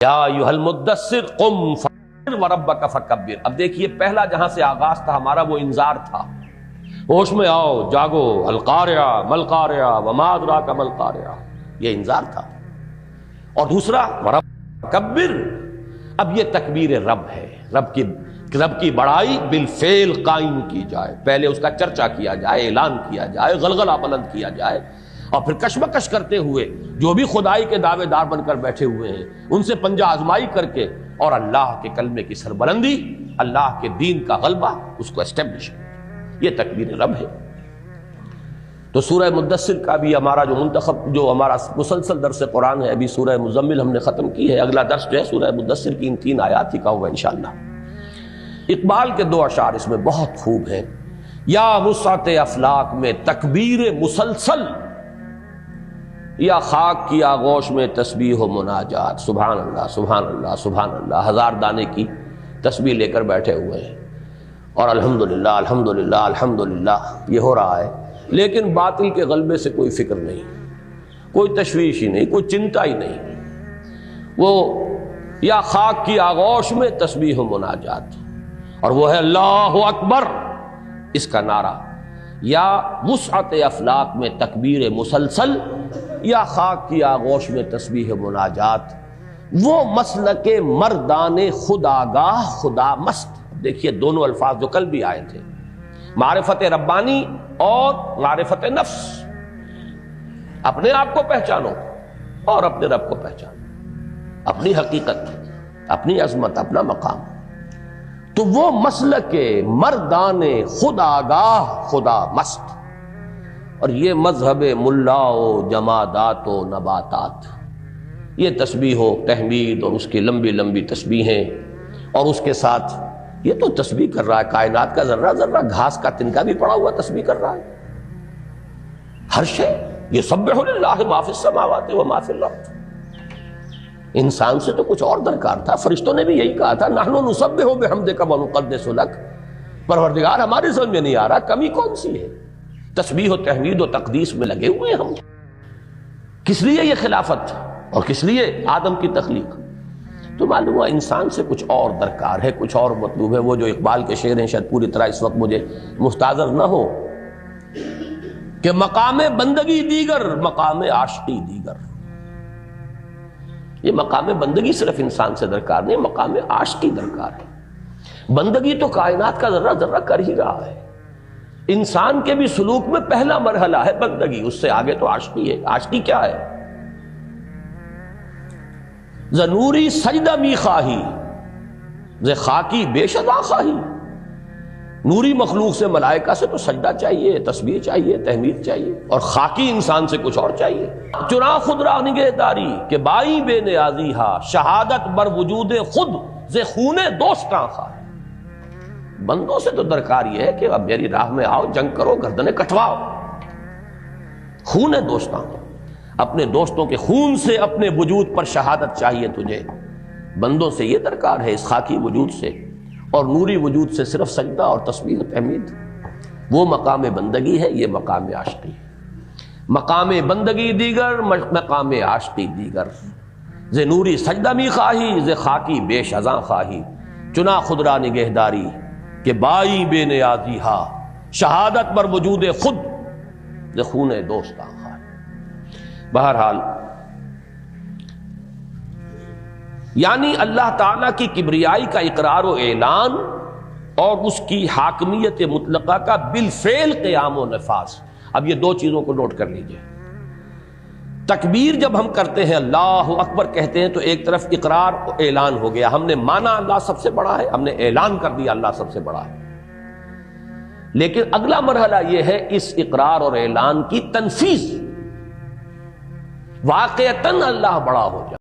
یا ایھا المدثر قم فانذر وربک فکبر۔ اب دیکھیے پہلا جہاں سے آغاز تھا ہمارا وہ انذار تھا، ہوش میں آؤ، جاگو، القارعہ ملقارعہ وما ادراک ملقارعہ، یہ انذار تھا۔ اور دوسرا وربک فکبر، اب یہ تکبیر رب ہے، رب کی بڑائی بالفعل قائم کی جائے، پہلے اس کا چرچا کیا جائے، اعلان کیا جائے، غلغلہ بلند کیا جائے، اور پھر کشمکش کرتے ہوئے جو بھی خدائی کے دعوے دار بن کر بیٹھے ہوئے ہیں ان سے پنجہ آزمائی کر کے، اور اللہ کے کلمے کی سربلندی، اللہ کے دین کا غلبہ، اس کو اسٹیبلش، یہ تکبیر رب ہے۔ تو سورہ مدثر کا بھی ہمارا جو ہمارا مسلسل درس قرآن ہے، ابھی سورہ مزمل ہم نے ختم کی ہے، اگلا درس جو ہے سورہ مدثر کی ان 3 آیات ہی کا ہوگا انشاءاللہ۔ اقبال کے 2 اشعار اس میں بہت خوب ہیں۔ یا وسعت افلاک میں تکبیر مسلسل، یا خاک کی آغوش میں تسبیح و مناجات، سبحان اللہ سبحان اللہ سبحان اللہ، 1000 دانے کی تسبیح لے کر بیٹھے ہوئے ہیں، اور الحمدللہ الحمدللہ الحمدللہ یہ ہو رہا ہے، لیکن باطل کے غلبے سے کوئی فکر نہیں، کوئی تشویش ہی نہیں، کوئی چنتا ہی نہیں۔ وہ یا خاک کی آغوش میں تسبیح و مناجات، اور وہ ہے اللہ اکبر، اس کا نعرہ، یا وسعت افلاک میں تکبیر مسلسل، یا خاک کی آغوش میں تسبیح مناجات، وہ مسلک مردان خداگاہ خدا مست۔ دیکھیے دونوں الفاظ جو کل بھی آئے تھے، معرفت ربانی اور معرفت نفس، اپنے آپ کو پہچانو اور اپنے رب کو پہچانو، اپنی حقیقت، اپنی عظمت، اپنا مقام، تو وہ مسلک مردان خداگاہ خدا مست۔ اور یہ مذہب ملا و جمادات و نباتات، یہ تسبیح و تحمید اور اس کی لمبی لمبی تسبیحیں، اور اس کے ساتھ یہ تو تسبیح کر رہا ہے کائنات کا ذرہ ذرہ، گھاس کا تنکا بھی پڑا ہوا تسبیح کر رہا ہے، ہر شے یسبح للہ ما فی السماوات و ما فی الارض۔ انسان سے تو کچھ اور درکار تھا، فرشتوں نے بھی یہی کہا تھا نحن نسبح بحمدک ونقدس لک، پروردگار ہمارے سمجھ میں نہیں آ رہا کمی کون سی ہے، تسبیح و تحمید و تقدیس میں لگے ہوئے ہم۔ کس لیے یہ خلافت اور کس لیے آدم کی تخلیق؟ تو معلوم ہوا انسان سے کچھ اور درکار ہے، کچھ اور مطلوب ہے۔ وہ جو اقبال کے شعر ہیں شاید پوری طرح اس وقت مجھے مستحضر نہ ہو کہ مقام بندگی دیگر مقام عاشقی دیگر، یہ مقام بندگی صرف انسان سے درکار نہیں، مقام عاشقی درکار ہے۔ بندگی تو کائنات کا ذرہ ذرہ کر ہی رہا ہے، انسان کے بھی سلوک میں پہلا مرحلہ ہے بندگی، اس سے آگے تو عاشقی ہے۔ عاشقی کیا ہے؟ ز نوری سجدہ می خواہی، ز خاکی بے شدا خواہی۔ نوری مخلوق سے، ملائکہ سے تو سجدہ چاہیے، تسبیح چاہیے، تحمید چاہیے، اور خاکی انسان سے کچھ اور چاہیے۔ چنا خود را نگہداری کہ بائی بے نیازی ہا، شہادت بر وجود خود ز خون دوستاں خواہ۔ بندوں سے تو درکار یہ ہے کہ اب میری راہ میں آؤ، جنگ کرو، گردنیں کٹواؤ، خون دوستاں، اپنے دوستوں کے خون سے اپنے وجود پر شہادت چاہیے تجھے۔ بندوں سے یہ درکار ہے، اس خاکی وجود سے اور نوری وجود سے صرف سجدہ اور تسبیح و تحمید۔ وہ مقام بندگی ہے، یہ مقام عاشقی ہے۔ مقام بندگی دیگر مقام عاشقی دیگر، ز نوری سجدہ می خواہی، ز خاکی بے شزاں خواہی، چنا خود را نگہداری کہ بائی بے نیازی ہا، شہادت بر وجود خود ز خون دوستاں خواہی۔ بہرحال یعنی اللہ تعالیٰ کی کبریائی کا اقرار و اعلان اور اس کی حاکمیت مطلقہ کا بالفعل قیام و نفاذ۔ اب یہ 2 چیزوں کو نوٹ کر لیجئے۔ تکبیر جب ہم کرتے ہیں، اللہ اکبر کہتے ہیں، تو ایک طرف اقرار و اعلان ہو گیا، ہم نے مانا اللہ سب سے بڑا ہے، ہم نے اعلان کر دیا اللہ سب سے بڑا ہے۔ لیکن اگلا مرحلہ یہ ہے اس اقرار اور اعلان کی تنفیذ، واقعتاً اللہ بڑا ہو